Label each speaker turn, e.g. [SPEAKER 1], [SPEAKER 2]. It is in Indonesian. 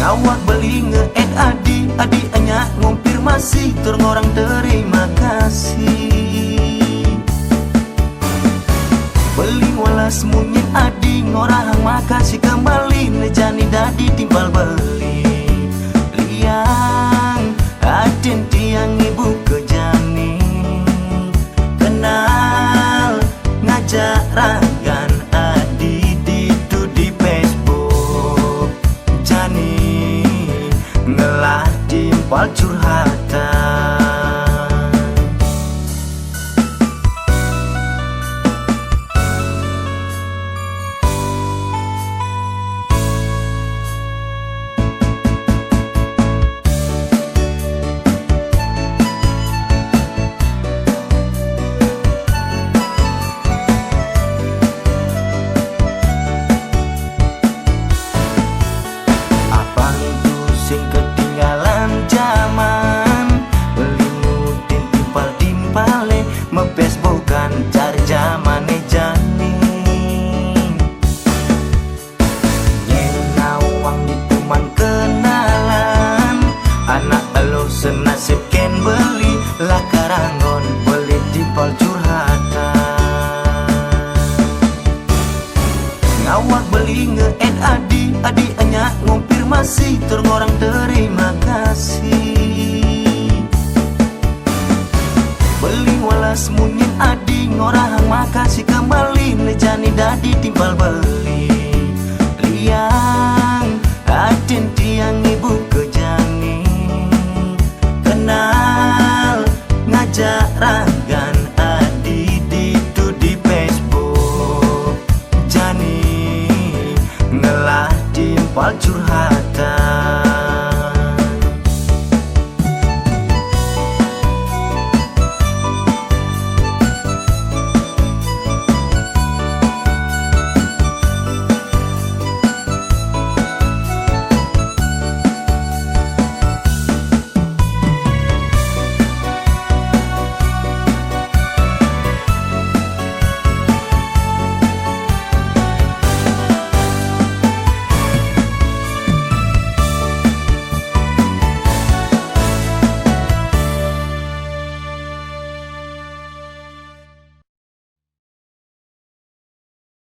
[SPEAKER 1] Ngawak beli nge-add adi anya ngompirmasi tur ngorang terima kasih. Beli walas munyin adi ngorang makasih kembali nejani dadi timbal beli. Liang aden tiang ibu kejani kenal ngajak ragan adi ditu di Facebook jani ngelah timpal curhatan. Mepes bukan cari zamane jani nyenawang dituman kenalan anak elo senasib ken beli lakarangon beli dipal curhatan. Ngawak beli nge-add adi anya ngompirmasi tur ngorang terima kasih. Beli walas munyin adi ngorang makasih kembali nejani dadi timbal beli. Liang aden tiang ibu kejani kenal ngajak ragan adi ditu di Facebook jani ngelah timpal curhatan.